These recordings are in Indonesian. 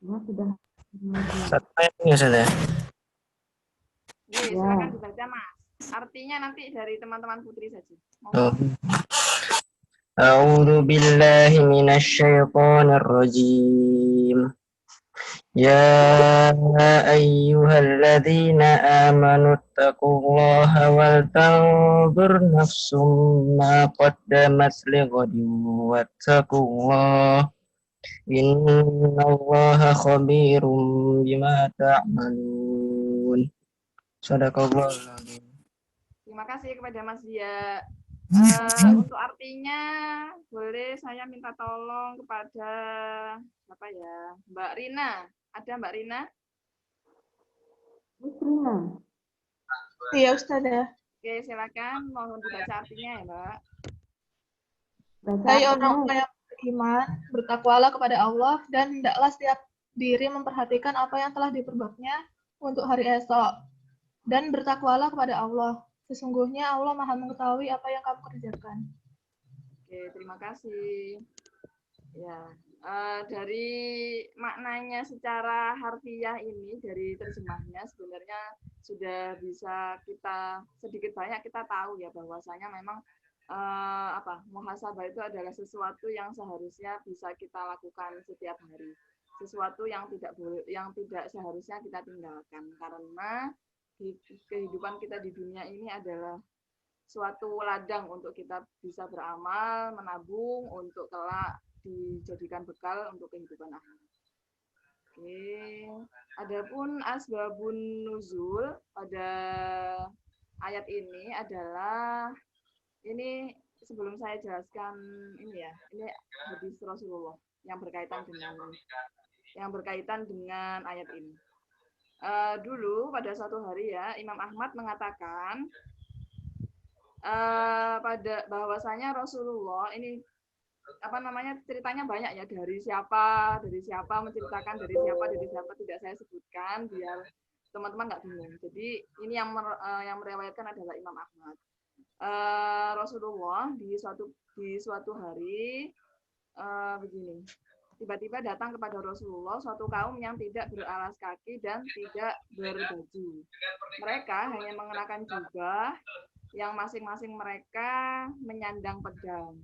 Ya, sudah. Satu ayat ini saja. Oke, Ya. silakan dibaca, Mas. Artinya nanti dari teman-teman Putri saja. Oh. A'udzu billahi minasyaitonir rajim. Ya ayyuhalladzina amanu taqullaha wal tanzur nafsum ma qaddamat lighadin wattaqullaha innallaha khabirum bima ta'malun. Shadaqallahul adzim. Terima kasih kepada Mas Dia. Untuk artinya, boleh saya minta tolong kepada siapa ya? Mbak Rina. Ada Mbak Rina? Rina. Iya, Ustazah. Oke, silakan. Mohon dibaca artinya ya, Mbak. Baca Hai artinya. orang-orang yang beriman, bertakwalah kepada Allah, dan hendaklah setiap diri memperhatikan apa yang telah diperbuatnya untuk hari esok. Dan bertakwalah kepada Allah. Sesungguhnya Allah Maha mengetahui apa yang kamu kerjakan. Oke, terima kasih. Ya, dari maknanya secara harfiah ini, dari terjemahnya sebenarnya sudah bisa kita sedikit banyak kita tahu ya bahwasanya memang muhasabah itu adalah sesuatu yang seharusnya bisa kita lakukan setiap hari, sesuatu yang tidak seharusnya kita tinggalkan, karena kehidupan kita di dunia ini adalah suatu ladang untuk kita bisa beramal, menabung untuk kelak dijadikan bekal untuk kehidupan akhirat. Oke, adapun asbabun nuzul pada ayat ini adalah, ini sebelum saya jelaskan ini ya, ini hadis Rasulullah yang berkaitan dengan ayat ini. Dulu pada suatu hari ya, Imam Ahmad mengatakan pada bahwasanya Rasulullah ini ceritanya banyak ya, dari siapa menceritakan, dari siapa tidak saya sebutkan biar teman-teman nggak bingung. Jadi ini yang meriwayatkan adalah Imam Ahmad. Rasulullah di suatu hari begini, tiba-tiba datang kepada Rasulullah suatu kaum yang tidak beralas kaki dan tidak berbaju. Mereka hanya mengenakan jubah yang masing-masing mereka menyandang pedang.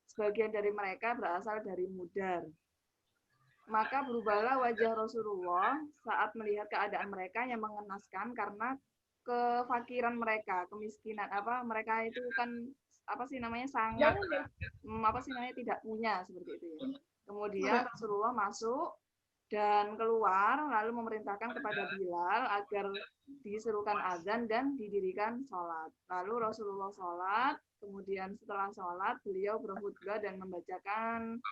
Sebagian dari mereka berasal dari Mudar. Maka berubahlah wajah Rasulullah saat melihat keadaan mereka yang mengenaskan karena kefakiran mereka, kemiskinan mereka itu kan sangat tidak punya seperti itu ya. Kemudian Rasulullah masuk dan keluar lalu memerintahkan kepada Bilal agar diserukan azan dan didirikan sholat. Lalu Rasulullah sholat, kemudian setelah sholat beliau berkhutbah dan membacakan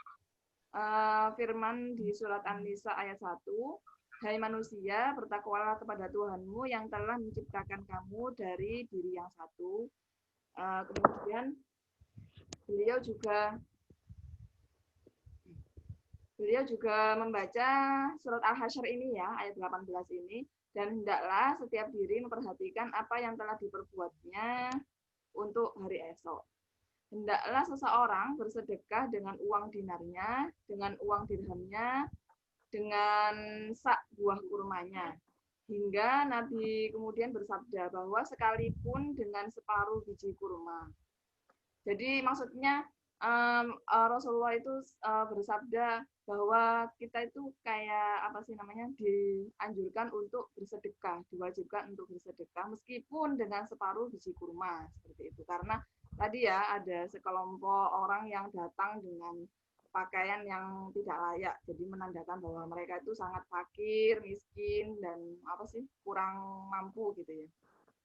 firman di surat An-Nisa ayat 1, hai manusia, bertakwalah kepada Tuhanmu yang telah menciptakan kamu dari diri yang satu. Kemudian beliau juga membaca surat Al-Hasyr ini ya, ayat 18 ini, dan hendaklah setiap diri memperhatikan apa yang telah diperbuatnya untuk hari esok. Hendaklah seseorang bersedekah dengan uang dinarnya, dengan uang dirhamnya, dengan sak buah kurmanya. Hingga Nabi kemudian bersabda bahwa sekalipun dengan separuh biji kurma. Jadi maksudnya Rasulullah itu bersabda bahwa kita itu kayak dianjurkan untuk bersedekah, diwajibkan untuk bersedekah meskipun dengan separuh biji kurma seperti itu. Karena tadi ya ada sekelompok orang yang datang dengan pakaian yang tidak layak, jadi menandakan bahwa mereka itu sangat fakir, miskin, dan kurang mampu gitu ya.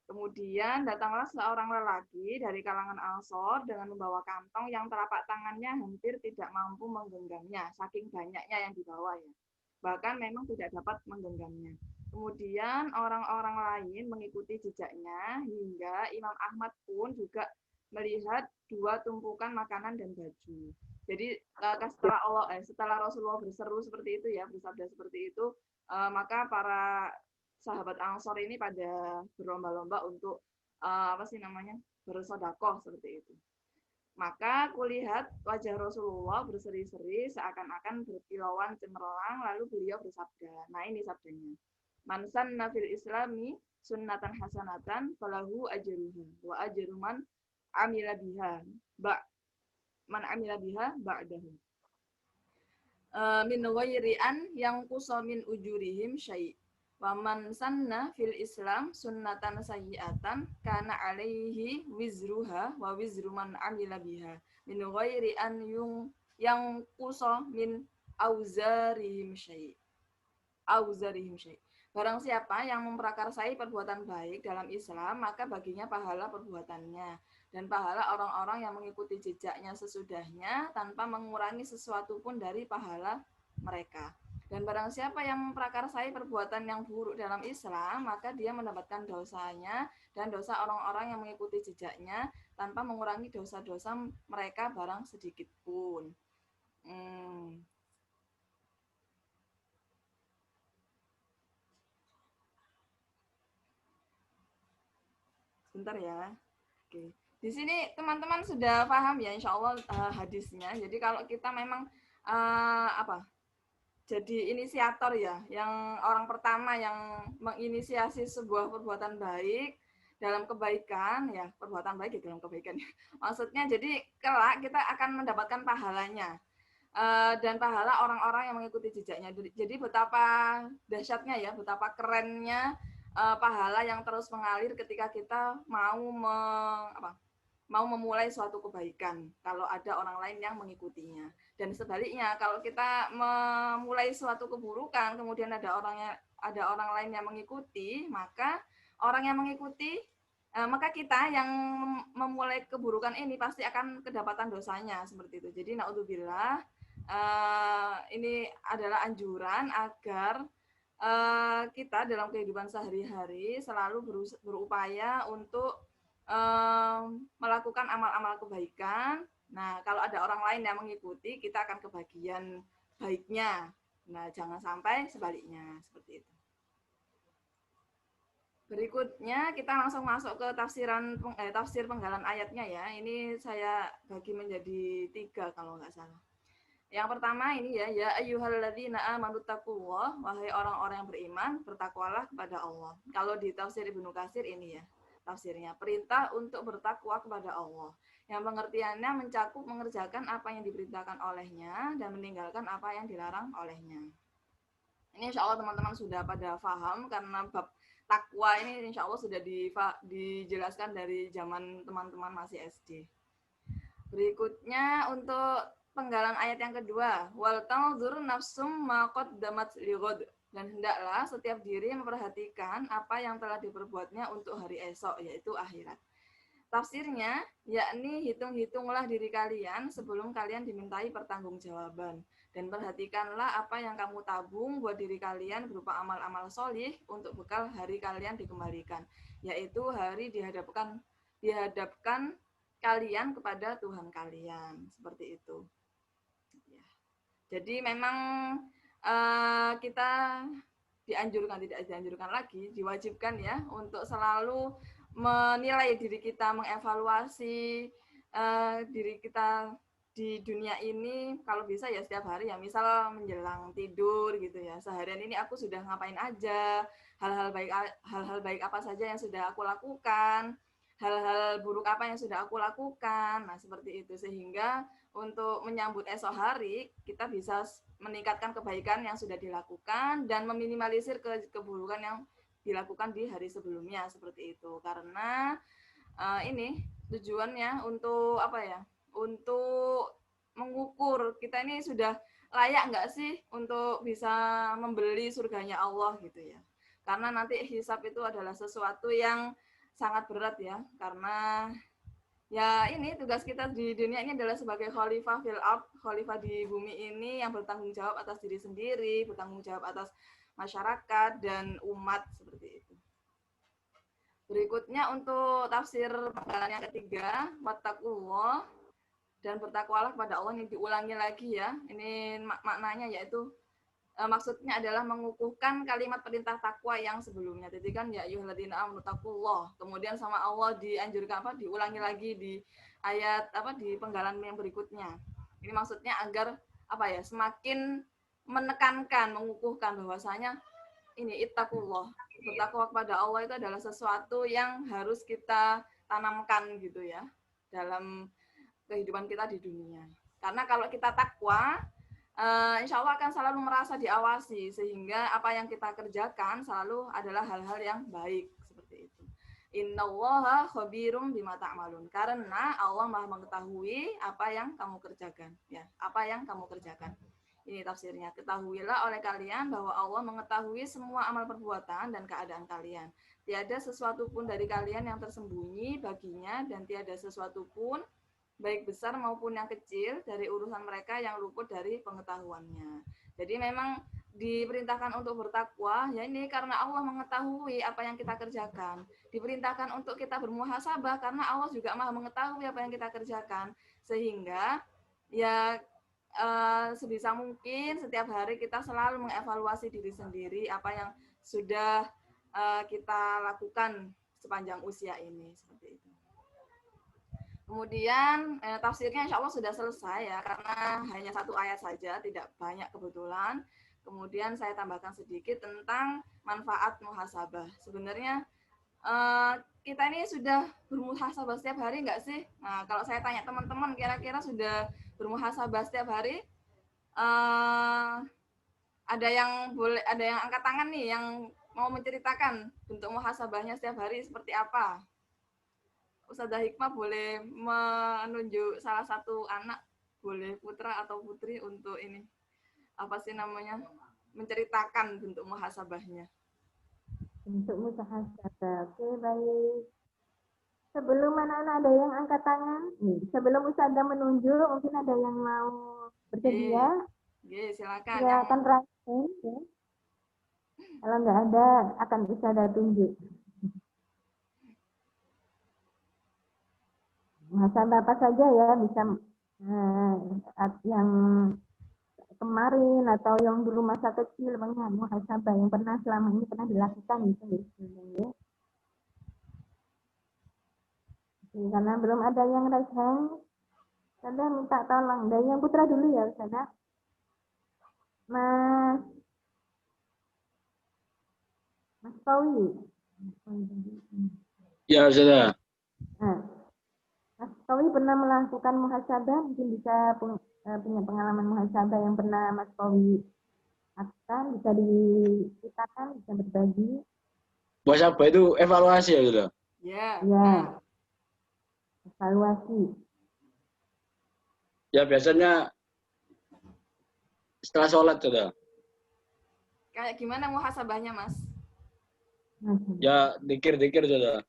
Kemudian datanglah seorang lelaki dari kalangan Ansor dengan membawa kantong yang telapak tangannya hampir tidak mampu menggenggamnya, saking banyaknya yang dibawa ya. Bahkan memang tidak dapat menggenggamnya. Kemudian orang-orang lain mengikuti jejaknya hingga Imam Ahmad pun juga melihat dua tumpukan makanan dan baju. Jadi setelah Rasulullah berseru seperti itu ya, bersabda seperti itu, maka para sahabat Ansor ini pada berlomba-lomba untuk bersedekah seperti itu. Maka kulihat wajah Rasulullah berseri-seri seakan-akan berkilauan cemerlang, lalu beliau bersabda. Nah, ini sabdanya. Man sanna fil islami sunnatan hasanatan falahu ajruha wa ajru man amila biha ba'dahu. Min ghairi an yang kusamin ujurihim syai'. Wa man sanna fil Islam sunnatan sayyi'atan kana alaihi wizruha wa wizru man amila biha min ghairi an yang kusa min auzarihim syai'. Barang siapa yang memprakarsai perbuatan baik dalam Islam, maka baginya pahala perbuatannya dan pahala orang-orang yang mengikuti jejaknya sesudahnya tanpa mengurangi sesuatu pun dari pahala mereka. Dan barang siapa yang memprakarsai perbuatan yang buruk dalam Islam, maka dia mendapatkan dosanya dan dosa orang-orang yang mengikuti jejaknya tanpa mengurangi dosa-dosa mereka barang sedikit pun. Sebentar ya. Oke. Di sini teman-teman sudah paham ya insya Allah hadisnya. Jadi kalau kita memang jadi inisiator ya, yang orang pertama yang menginisiasi sebuah perbuatan baik dalam kebaikan, ya perbuatan baik ya dalam kebaikan. Maksudnya jadi kelak kita akan mendapatkan pahalanya dan pahala orang-orang yang mengikuti jejaknya. Jadi betapa dahsyatnya ya, betapa kerennya pahala yang terus mengalir ketika kita mau memulai suatu kebaikan kalau ada orang lain yang mengikutinya. Dan sebaliknya, kalau kita memulai suatu keburukan, kemudian ada orang lain yang mengikuti, maka orang yang mengikuti, maka kita yang memulai keburukan ini pasti akan kedapatan dosanya seperti itu. Jadi naudzubillah, ini adalah anjuran agar kita dalam kehidupan sehari-hari selalu berupaya untuk melakukan amal-amal kebaikan. Nah, kalau ada orang lain yang mengikuti, kita akan kebagian baiknya. Nah, jangan sampai sebaliknya, seperti itu. Berikutnya, kita langsung masuk ke tafsir penggalan ayatnya ya. Ini saya bagi menjadi 3 kalau nggak salah. Yang pertama ini ya ayyuhalladzina amanu taqullah, wahai orang-orang yang beriman, bertakwalah kepada Allah. Kalau di tafsir Ibnu Katsir ini ya. Tafsirnya, perintah untuk bertakwa kepada Allah. Yang pengertiannya mencakup mengerjakan apa yang diperintahkan olehnya dan meninggalkan apa yang dilarang olehnya. Ini insya Allah teman-teman sudah pada paham karena bab takwa ini insya Allah sudah dijelaskan dari zaman teman-teman masih SD. Berikutnya untuk penggalan ayat yang kedua, wal tanzur nafsum ma qaddamat lighad. Dan hendaklah setiap diri memperhatikan apa yang telah diperbuatnya untuk hari esok, yaitu akhirat. Tafsirnya, yakni hitung-hitunglah diri kalian sebelum kalian dimintai pertanggungjawaban. Dan perhatikanlah apa yang kamu tabung buat diri kalian berupa amal-amal solih untuk bekal hari kalian dikembalikan. Yaitu hari dihadapkan kalian kepada Tuhan kalian. Seperti itu. Jadi memang kita tidak dianjurkan lagi, diwajibkan ya untuk selalu menilai diri kita, mengevaluasi diri kita di dunia ini, kalau bisa ya setiap hari ya, misal menjelang tidur gitu ya, seharian ini aku sudah ngapain aja, hal-hal baik apa saja yang sudah aku lakukan, hal-hal buruk apa yang sudah aku lakukan. Nah, seperti itu sehingga untuk menyambut esok hari kita bisa meningkatkan kebaikan yang sudah dilakukan dan meminimalisir keburukan yang dilakukan di hari sebelumnya seperti itu. Karena ini tujuannya untuk untuk mengukur kita ini sudah layak nggak sih untuk bisa membeli surganya Allah gitu ya. Karena nanti hisab itu adalah sesuatu yang sangat berat ya, karena ya ini tugas kita di dunia ini adalah sebagai khalifah fil ard, khalifah di bumi ini yang bertanggung jawab atas diri sendiri, bertanggung jawab atas masyarakat dan umat seperti itu. Berikutnya untuk tafsir penggalan yang ketiga, wattaqullah, dan bertakwalah kepada Allah, ini diulangi lagi ya. Ini maknanya yaitu maksudnya adalah mengukuhkan kalimat perintah takwa yang sebelumnya. Jadi kan ya ayyuhalladzina amanu taqullah. Kemudian sama Allah dianjurkan diulangi lagi di ayat di penggalan yang berikutnya. Ini maksudnya agar semakin menekankan, mengukuhkan bahwasanya ini ittaqullah. Bertakwa kepada Allah itu adalah sesuatu yang harus kita tanamkan gitu ya dalam kehidupan kita di dunia. Karena kalau kita takwa, insya Allah akan selalu merasa diawasi, sehingga apa yang kita kerjakan selalu adalah hal-hal yang baik seperti itu. Innallaha khabirum bima ta'malun. Karena Allah Maha mengetahui apa yang kamu kerjakan, ya, apa yang kamu kerjakan. Ini tafsirnya. Ketahuilah oleh kalian bahwa Allah mengetahui semua amal perbuatan dan keadaan kalian. Tiada sesuatu pun dari kalian yang tersembunyi baginya, dan tiada sesuatu pun baik besar maupun yang kecil dari urusan mereka yang luput dari pengetahuannya. Jadi memang diperintahkan untuk bertakwa, ya ini karena Allah mengetahui apa yang kita kerjakan. Diperintahkan untuk kita bermuhasabah karena Allah juga Maha mengetahui apa yang kita kerjakan. Sehingga ya sebisa mungkin setiap hari kita selalu mengevaluasi diri sendiri apa yang sudah kita lakukan sepanjang usia ini, seperti itu. Kemudian tafsirnya insya Allah sudah selesai ya, karena hanya satu ayat saja, tidak banyak kebetulan. Kemudian saya tambahkan sedikit tentang manfaat muhasabah. Sebenarnya kita ini sudah bermuhasabah setiap hari nggak sih? Nah, kalau saya tanya teman-teman, kira-kira sudah bermuhasabah setiap hari? Ada yang angkat tangan nih, yang mau menceritakan bentuk muhasabahnya setiap hari seperti apa? Ustadzah Hikmah boleh menunjuk salah satu anak, boleh putra atau putri untuk ini, menceritakan bentuk muhasabahnya. Bentuk muhasabah. Oke, baik. Sebelum anak-anak ada yang angkat tangan, sebelum Ustadzah menunjuk, mungkin ada yang mau bersedia. Silakan. Silakan rasain, ya. Kalau nggak ada, akan Ustadzah tunjuk. Muhasabah apa saja ya, bisa yang kemarin atau yang dulu masa kecil, muhasabah yang selama ini pernah dilakukan gitu ya. Karena belum ada yang raise hand, saya minta tolong dari yang putra dulu ya, Ustazah. Mas Kowi. Ya, Ustazah. Mas Kowi pernah melakukan muhasabah, mungkin bisa punya pengalaman muhasabah yang pernah Mas Kowi akan bisa diceritakan, bisa berbagi. Muhasabah itu evaluasi ya, Ustazah? Ya. Evaluasi. Ya, biasanya setelah sholat, Ustazah. Kayak gimana muhasabahnya, Mas? Ya, dikir-dikir, Ustazah.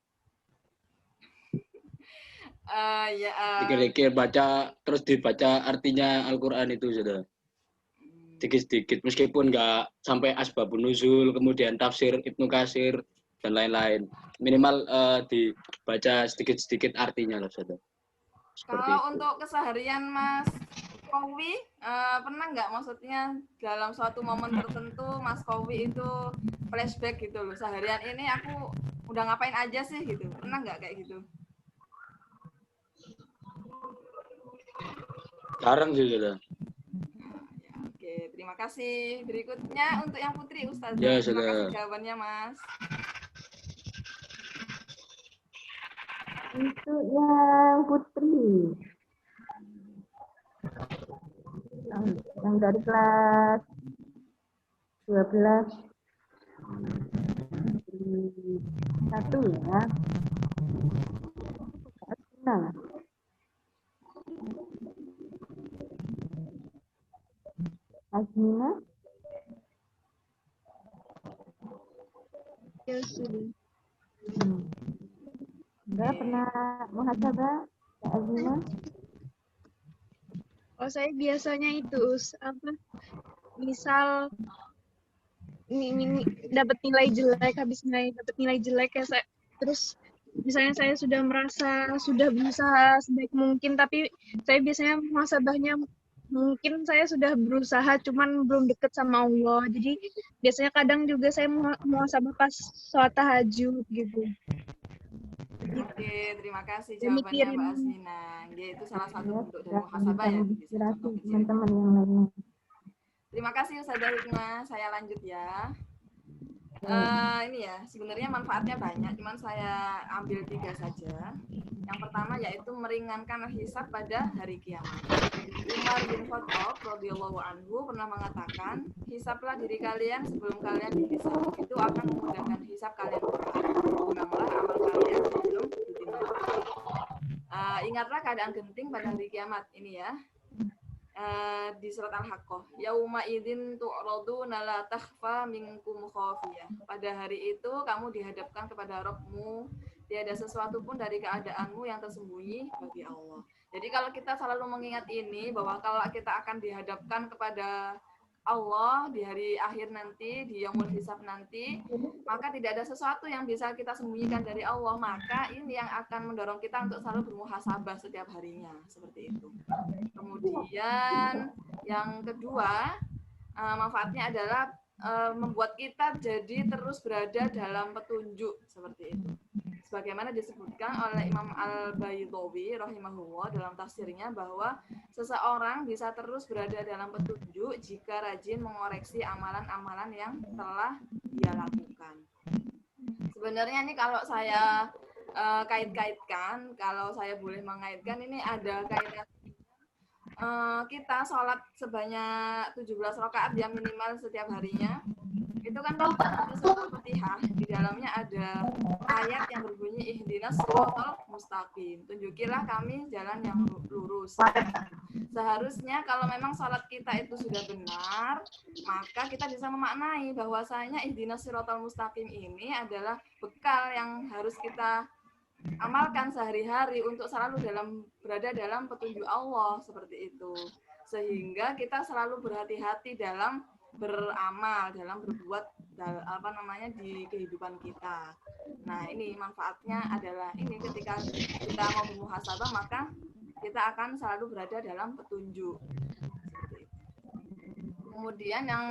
Dikir-dikir baca, terus dibaca artinya Al-Quran itu, Ustazah. Sedikit-sedikit, meskipun nggak sampai asbabun nuzul, kemudian tafsir Ibnu Katsir, dan lain-lain. Minimal dibaca sedikit-sedikit artinya, Ustazah. Kalau untuk keseharian Mas Kowi, pernah nggak maksudnya dalam suatu momen tertentu Mas Kowi itu flashback gitu loh, seharian ini aku udah ngapain aja sih gitu, pernah nggak kayak gitu? Jarang sih, Ustazah. Oke, terima kasih. Berikutnya untuk yang putri, Ustazah. Ya, terima kasih jawabannya, Mas. Untuk yang putri, yang dari kelas 12 1 ya. Nah, Azmina? Ya, sudah. Enggak pernah muhasabah, Kak Azmina? Oh, saya biasanya itu misal dapat nilai jelek, dapat nilai jelek ya saya, terus misalnya saya sudah merasa sudah berusaha sebaik mungkin, tapi saya biasanya muhasabahnya mungkin saya sudah berusaha cuman belum deket sama Allah. Jadi biasanya kadang juga saya muhasabah pas sholat tahajud gitu. Oke, terima kasih Saya jawabannya Mbak mikirin Azina. Itu salah satu Ya, bentuk dari sudah muhasabah ya, memberikan bisa inspirasi contoh kecil. teman-teman yang lainnya. Terima kasih Ustazah Hikmah. Saya lanjut ya. Ini ya, sebenarnya manfaatnya banyak, cuman saya ambil 3 saja. Yang pertama yaitu meringankan hisab pada hari kiamat. Umar bin Khattab radhiyallahu anhu pernah mengatakan, hisablah diri kalian sebelum kalian dihisab. Itu akan memudahkan hisab kalian kelak. Timanglah amal kalian sebelum ditimbang. Ingatlah keadaan genting pada hari kiamat ini ya. Di surat Al-Haqqah, yauma idzin tu'raduna la takhfa minkum khafiyah. Pada hari itu kamu dihadapkan kepada Rabb-mu, tiada sesuatu pun dari keadaanmu yang tersembunyi bagi Allah. Jadi kalau kita selalu mengingat ini, bahwa kalau kita akan dihadapkan kepada Allah di hari akhir nanti, di yaumul hisab nanti, maka tidak ada sesuatu yang bisa kita sembunyikan dari Allah. Maka ini yang akan mendorong kita untuk selalu bermuhasabah setiap harinya, seperti itu. Kemudian yang kedua, manfaatnya adalah membuat kita jadi terus berada dalam petunjuk, seperti itu. Sebagaimana disebutkan oleh Imam Al-Baydawi rahimahullah dalam tafsirnya, bahwa seseorang bisa terus berada dalam petunjuk jika rajin mengoreksi amalan-amalan yang telah dia lakukan. Sebenarnya ini kalau saya kait-kaitkan, kalau saya boleh mengaitkan, ini ada kaitan kita sholat sebanyak 17 rakaat yang minimal setiap harinya. Itu kan ada surat Al-Fatihah, di dalamnya ada ayat yang berbunyi ihdinas shiratal mustaqim, tunjukilah kami jalan yang lurus. Seharusnya kalau memang sholat kita itu sudah benar, maka kita bisa memaknai bahwasanya ihdinas shiratal mustaqim ini adalah bekal yang harus kita amalkan sehari-hari untuk selalu berada dalam petunjuk Allah, seperti itu. Sehingga kita selalu berhati-hati dalam beramal, dalam berbuat di kehidupan kita. Nah, ini manfaatnya adalah ini, ketika kita mau bermuhasabah maka kita akan selalu berada dalam petunjuk. Seperti itu. Kemudian yang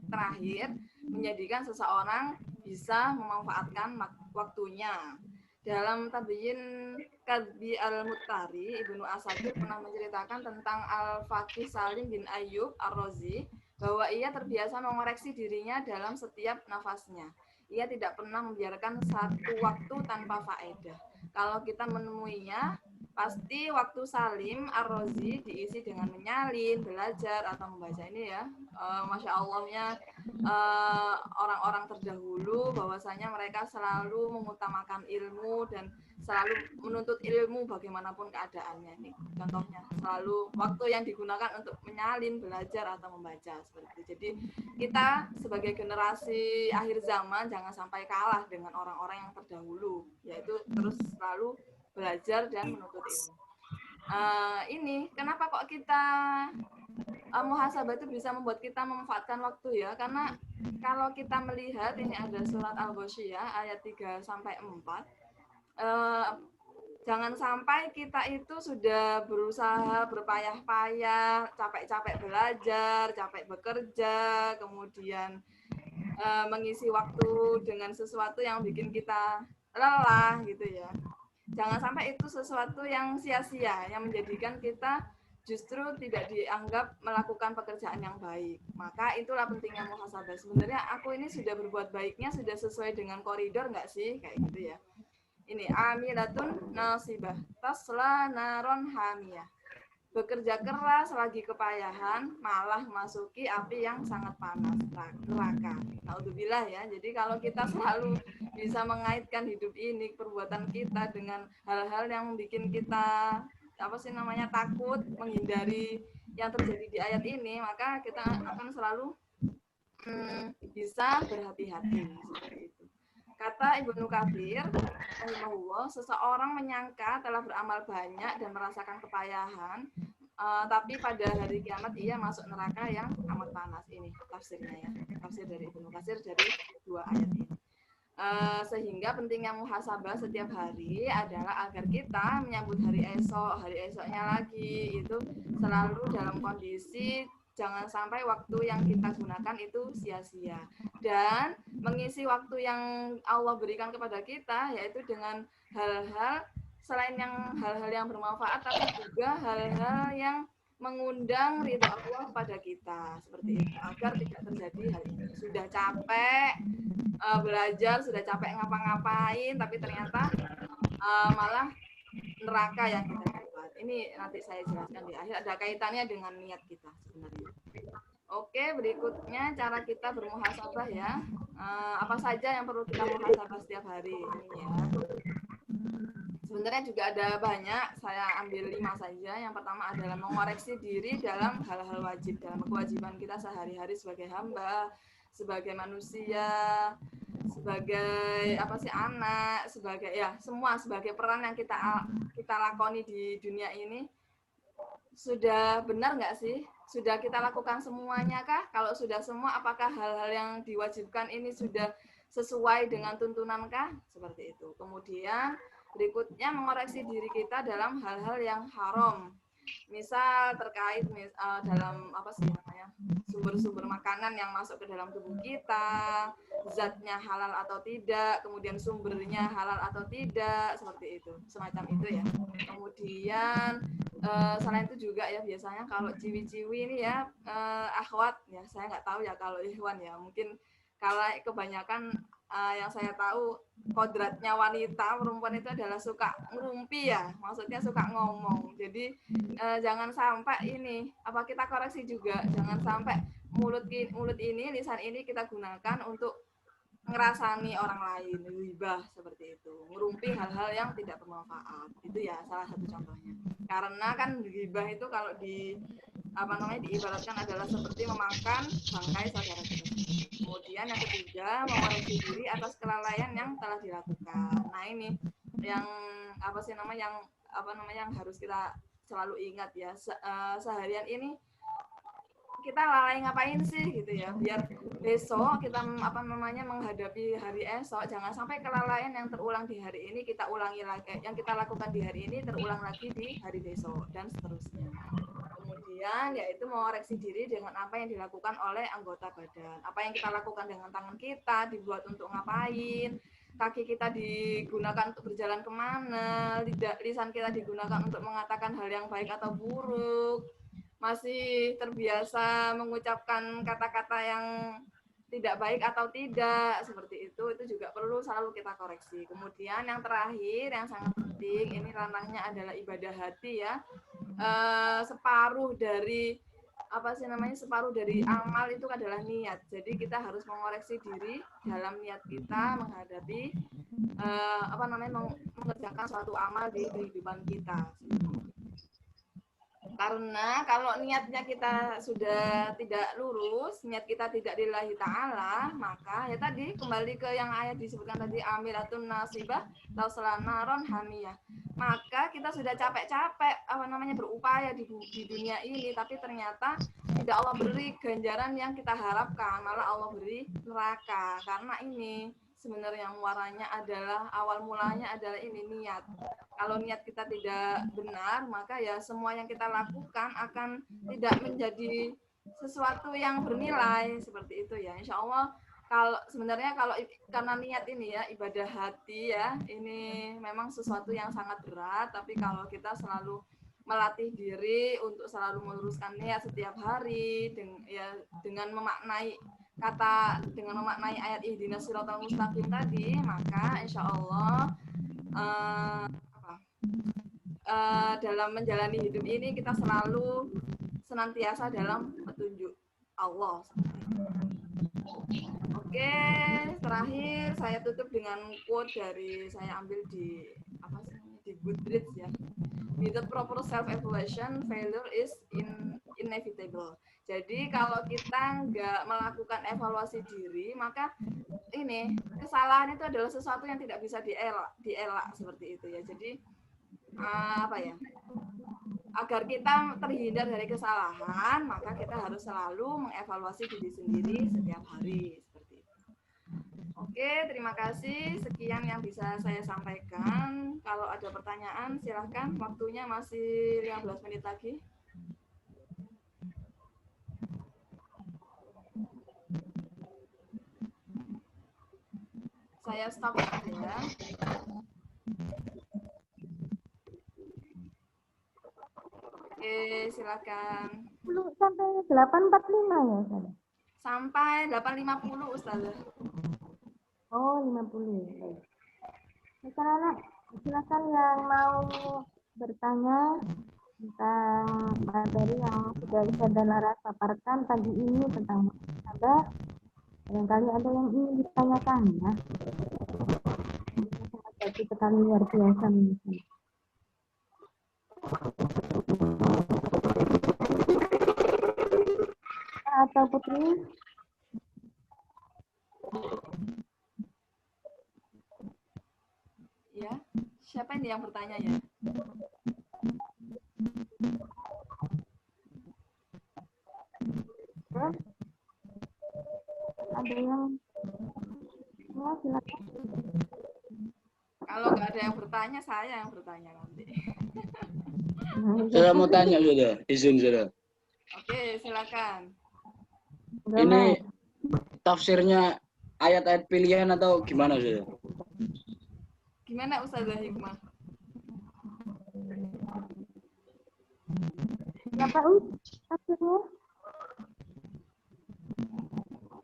terakhir, menjadikan seseorang bisa memanfaatkan waktunya. Dalam Tabyin Kadbi Al-Muttari, Ibnu Asakir pernah menceritakan tentang Al-Faqih Salim bin Ayyub Ar-Razi, bahwa ia terbiasa mengoreksi dirinya dalam setiap nafasnya. Ia tidak pernah membiarkan satu waktu tanpa faedah. Kalau kita menemuinya, pasti waktu Salim Ar-Razi diisi dengan menyalin, belajar, atau membaca. Ini ya, Masya Allahnya orang-orang terdahulu, bahwasanya mereka selalu mengutamakan ilmu dan selalu menuntut ilmu bagaimanapun keadaannya. Nih, contohnya selalu waktu yang digunakan untuk menyalin, belajar, atau membaca, seperti itu. Jadi kita sebagai generasi akhir zaman jangan sampai kalah dengan orang-orang yang terdahulu, yaitu terus selalu belajar dan menuntut ilmu. Ini kenapa kok kita muhasabah itu bisa membuat kita memanfaatkan waktu ya? Karena kalau kita melihat, ini ada surat Al-Ghasyiyah ayat 3 sampai 4. Jangan sampai kita itu sudah berusaha berpayah-payah, capek-capek belajar, capek bekerja, kemudian mengisi waktu dengan sesuatu yang bikin kita lelah gitu ya. Jangan sampai itu sesuatu yang sia-sia, yang menjadikan kita justru tidak dianggap melakukan pekerjaan yang baik. Maka itulah pentingnya muhasabah. Sebenarnya aku ini sudah berbuat baiknya, sudah sesuai dengan koridor nggak sih? Kayak gitu ya. Ini amilatun nasibah tasla naron hamiyah. Bekerja keras lagi kepayahan, malah masuki api yang sangat panas, neraka. Naudzubillah ya. Jadi kalau kita selalu bisa mengaitkan hidup ini, perbuatan kita dengan hal-hal yang bikin kita takut, menghindari yang terjadi di ayat ini, maka kita akan selalu bisa berhati-hati, seperti itu. Kata Ibnu Katsir rahimahullah, seseorang menyangka telah beramal banyak dan merasakan kepayahan, tapi pada hari kiamat ia masuk neraka yang amat panas. Ini tafsirnya ya, tafsir dari Ibnu Katsir dari 2 ayat ini. Sehingga pentingnya muhasabah setiap hari adalah agar kita menyambut hari esoknya lagi itu selalu dalam kondisi jangan sampai waktu yang kita gunakan itu sia-sia, dan mengisi waktu yang Allah berikan kepada kita yaitu dengan hal-hal selain hal-hal yang bermanfaat, tapi juga hal-hal yang mengundang ridho Allah kepada kita, seperti itu, agar tidak terjadi hal ini. Sudah capek belajar, sudah capek ngapa-ngapain, tapi ternyata malah neraka yang kita dapat. Ini nanti saya jelaskan di akhir, ada kaitannya dengan niat kita sebenarnya. Oke, berikutnya cara kita bermuhasabah ya. Apa saja yang perlu kita muhasabah setiap hari ini ya. Sebenarnya juga ada banyak, saya ambil 5 saja. Yang pertama adalah mengoreksi diri dalam hal-hal wajib, dalam kewajiban kita sehari-hari sebagai hamba, sebagai manusia, sebagai anak, sebagai semua, sebagai peran yang kita lakoni di dunia ini. Sudah benar nggak sih? Sudah kita lakukan semuanya kah? Kalau sudah semua, apakah hal-hal yang diwajibkan ini sudah sesuai dengan tuntunan kah? Seperti itu. Kemudian berikutnya mengoreksi diri kita dalam hal-hal yang haram. Misal terkait dalam sumber-sumber makanan yang masuk ke dalam tubuh kita, zatnya halal atau tidak, kemudian sumbernya halal atau tidak, seperti itu, semacam itu ya. Kemudian selain itu juga ya, biasanya kalau ciwi-ciwi ini ya, akhwat ya, saya nggak tahu ya kalau ikhwan ya, mungkin kalau kebanyakan yang saya tahu kodratnya wanita perempuan itu adalah suka ngerumpi ya, maksudnya suka ngomong. Jadi jangan sampai ini, kita koreksi juga, jangan sampai mulut ini, lisan ini kita gunakan untuk ngerasani orang lain, ghibah seperti itu, ngerumpi hal-hal yang tidak bermanfaat. Itu ya salah satu contohnya. Karena kan ghibah itu kalau diibaratkan adalah seperti memakan bangkai saudara kita. Kemudian yang ketiga, mengoreksi diri atas kelalaian yang telah dilakukan. Nah, ini yang yang harus kita selalu ingat ya. Seharian ini kita lalai ngapain sih gitu ya, biar besok kita menghadapi hari esok jangan sampai kelalaian yang terulang di hari ini kita ulangi lagi, yang kita lakukan di hari ini terulang lagi di hari besok dan seterusnya. Kemudian yaitu mengoreksi diri dengan apa yang dilakukan oleh anggota badan. Apa yang kita lakukan dengan tangan kita dibuat untuk ngapain, kaki kita digunakan untuk berjalan kemana, lisan kita digunakan untuk mengatakan hal yang baik atau buruk, masih terbiasa mengucapkan kata-kata yang tidak baik atau tidak, seperti itu juga perlu selalu kita koreksi. Kemudian yang terakhir yang sangat penting, ini ranahnya adalah ibadah hati ya. Separuh dari amal itu adalah niat. Jadi kita harus mengoreksi diri dalam niat kita menghadapi mengerjakan suatu amal di kehidupan kita. Karena kalau niatnya kita sudah tidak lurus, niat kita tidak lillahi ta'ala, maka ya tadi kembali ke yang ayat disebutkan tadi, amilatun nasibah tauslan naron hamiyah. Maka kita sudah capek-capek berupaya di dunia ini, tapi ternyata tidak Allah beri ganjaran yang kita harapkan, malah Allah beri neraka. Karena ini sebenarnya muaranya adalah, awal mulanya adalah ini, niat. Kalau niat kita tidak benar, maka ya semua yang kita lakukan akan tidak menjadi sesuatu yang bernilai, seperti itu ya. Insya Allah karena niat ini ya, ibadah hati ya, ini memang sesuatu yang sangat berat, tapi kalau kita selalu melatih diri untuk selalu meluruskan niat setiap hari dengan memaknai ayat ihdinas siratal mustaqim tadi, maka insya Allah dalam menjalani hidup ini kita selalu senantiasa dalam petunjuk Allah. Oke, terakhir saya tutup dengan quote dari saya ambil di Goodreads ya. With the proper self-evaluation, failure is inevitable. Jadi kalau kita nggak melakukan evaluasi diri, maka ini kesalahan itu adalah sesuatu yang tidak bisa dielak seperti itu ya. Jadi agar kita terhindar dari kesalahan, maka kita harus selalu mengevaluasi diri sendiri setiap hari, seperti itu. Oke, terima kasih. Sekian yang bisa saya sampaikan. Kalau ada pertanyaan, silahkan. Waktunya masih 15 menit lagi. Saya stop ya. Oke, silakan. Sampai 8.45 ya, Ustazah? Sampai 8.50, Ustazah. Oh, 50. Baik. Sekarang silakan yang mau bertanya tentang materi yang sudah Ustazah Laras paparkan pagi ini tentang muhasabah. Barangkali ada yang ingin ditanyakan ya. Sangat bagus sekali, luar biasa menurut atau Putri? Ya, siapa ini yang bertanya ya? Terus ada yang ya, silakan. Kalau nggak ada yang bertanya, saya yang bertanya nanti. Saya mau tanya sudah, izin sudah. Oke, silakan. Ini tafsirnya ayat-ayat pilihan atau gimana sudah? Gimana Ustazah Hikmah? Berapa tafsirnya?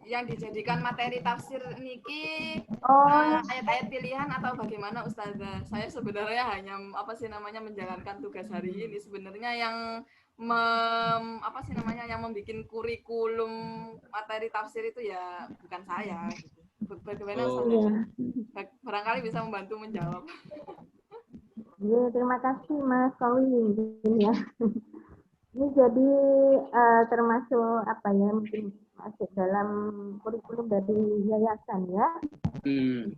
Yang dijadikan materi tafsir niki Oh, ayat-ayat pilihan atau bagaimana Ustazah? Saya sebenarnya hanya menjalankan tugas hari ini. Sebenarnya yang yang membuat kurikulum materi tafsir itu ya bukan saya. Gitu. Bagaimana Ustazah? iya. Barangkali bisa membantu menjawab. Iya, terima kasih Mas Kowi. Ya. Ini jadi termasuk apa ya, mungkin masuk dalam kurikulum dari yayasan ya.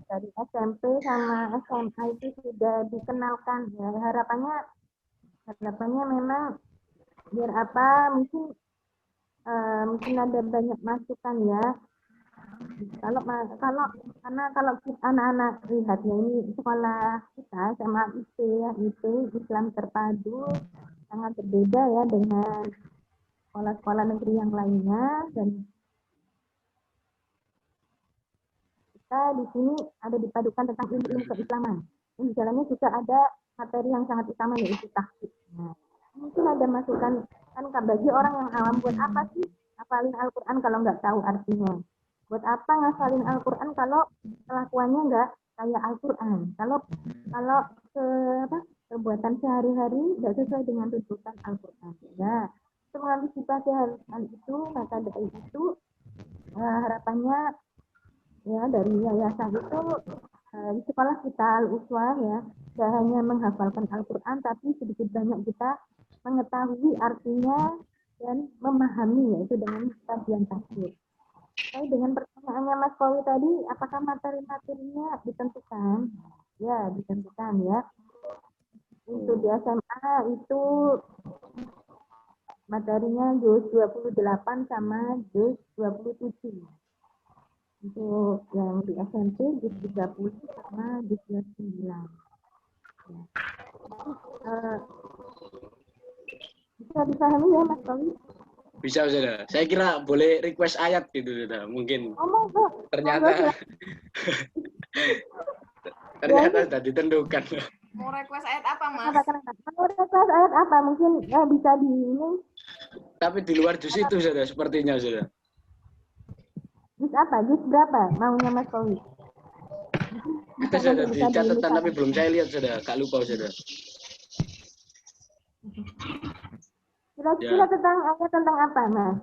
Dari SMP sama SMA itu sudah dikenalkan ya. Harapannya memang biar apa, mungkin ada banyak masukan ya. Kalau anak-anak lihat ya, ini sekolah kita SMA IP ya, IP Islam terpadu, sangat berbeda ya dengan sekolah-sekolah negeri yang lainnya, dan kita di sini ada dipadukan tentang ilmu keislaman. Di dalamnya juga ada materi yang sangat utama yaitu tahqiq. Nah, mungkin ada masukan kan bagi orang yang awam, buat apa sih hafalin Al-Quran kalau nggak tahu artinya? Buat apa ngafalin Al-Quran kalau kelakuannya nggak kayak Al-Quran? Kalau perbuatan sehari-hari nggak sesuai dengan tuntutan Al-Quran. Ya, untuk mengantisipasi hal itu, maka dari itu harapannya ya dari yayasan itu di sekolah kita Al-Uswah ya, tidak hanya menghafalkan Al-Quran, tapi sedikit banyak kita mengetahui artinya dan memahami, yaitu dengan kajian tafsir. Tapi dengan pertanyaannya Mas Kowi tadi, apakah materi-materinya ditentukan? Ya, ditentukan ya. Untuk di SMA itu materinya juz 28 sama juz 27. Untuk yang di SMP juz 30 sama juz 29. Ya. Bisa dipahami ya Mas Kowi? Bisa sudah. Saya kira boleh request ayat gitu sudah. Mungkin ternyata sudah ditentukan. Mau request ayat apa Mas? Mau request ayat apa? Mungkin bisa di ini. Tapi di luar juz itu sudah sepertinya sudah. Juz apa? Juz berapa? Maunya Mas Kowi? Kita sudah di catatan tapi belum saya lihat sudah. Gak lupa sudah. Kira-kira tentang apa, Mas?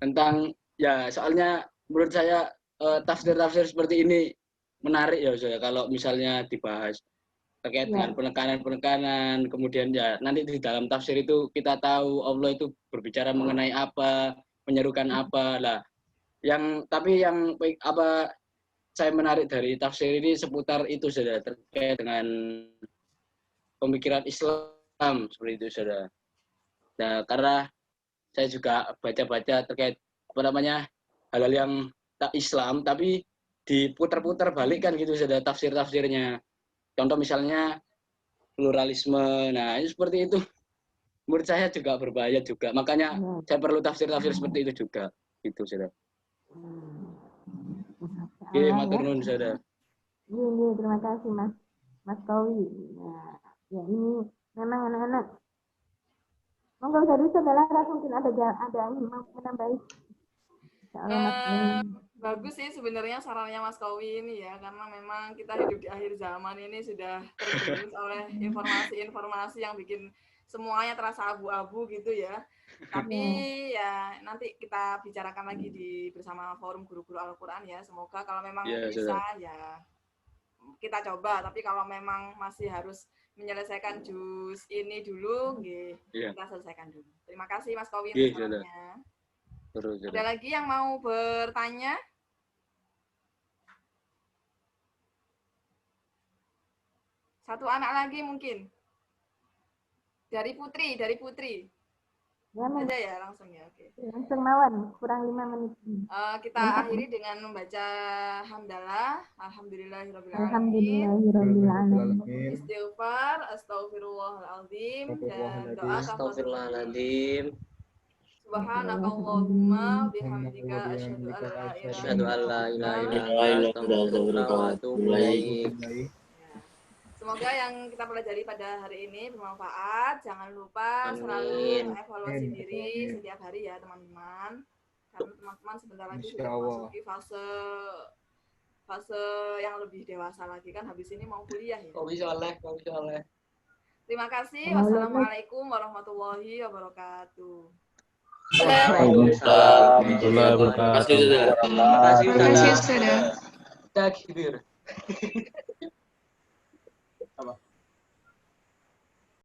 Tentang ya, soalnya menurut saya tafsir-tafsir seperti ini menarik ya sudah. Kalau misalnya dibahas terkait dengan penekanan, kemudian ya nanti di dalam tafsir itu kita tahu Allah itu berbicara mengenai apa, menyerukan apa lah. Tapi yang apa saya menarik dari tafsir ini seputar itu sudah, terkait dengan pemikiran Islam seperti itu sudah. Nah, karena saya juga baca-baca terkait hal-hal yang tak Islam, tapi diputar-putar balik kan gitu sudah tafsir-tafsirnya. Contoh misalnya pluralisme. Nah, itu seperti itu. Menurut saya juga berbahaya juga. Makanya saya perlu tafsir-tafsir seperti itu juga. Gitu sudah. Oke, matur nuwun sudah. Iya, terima kasih Mas Kowi. Nah, ya ini memang anak-anak. Monggo dari saudara mungkin ada ini mau menambahi. Insyaallah Mas Kowi. Bagus sih sebenarnya sarannya Mas Kowi ini ya, karena memang kita hidup di akhir zaman ini sudah tergerus oleh informasi-informasi yang bikin semuanya terasa abu-abu gitu ya. Tapi ya nanti kita bicarakan lagi bersama forum guru-guru Al-Quran ya. Semoga kalau memang bisa ya kita coba. Tapi kalau memang masih harus menyelesaikan juz ini dulu, kita selesaikan dulu. Terima kasih Mas Kowi untuk sarannya. Ada lagi yang mau bertanya? Satu anak lagi mungkin. Dari Putri. Ya, aja ya langsung ya. Oke. Langsung mawon, kurang 5 menit. Kita akhiri dengan membaca hamdalah. Alhamdulillahirabbil alamin. Istighfar, astagfirullahaladzim dan doa Astagfirullahaladzim. Subhanakallahumma bihamdika asyhadu an la ilaha illa anta astaghfiruka wa atubu ilaik. Semoga yang kita pelajari pada hari ini bermanfaat. Jangan lupa selalu evaluasi diri setiap hari ya teman-teman. Karena teman-teman sebentar lagi sudah memasuki fase yang lebih dewasa lagi kan. Habis ini mau kuliah ya. Insyaallah. Terima kasih. Wassalamualaikum warahmatullahi wabarakatuh. Waalaikumsalam warahmatullahi wabarakatuh. Terima kasih, Ustazah. Takbir.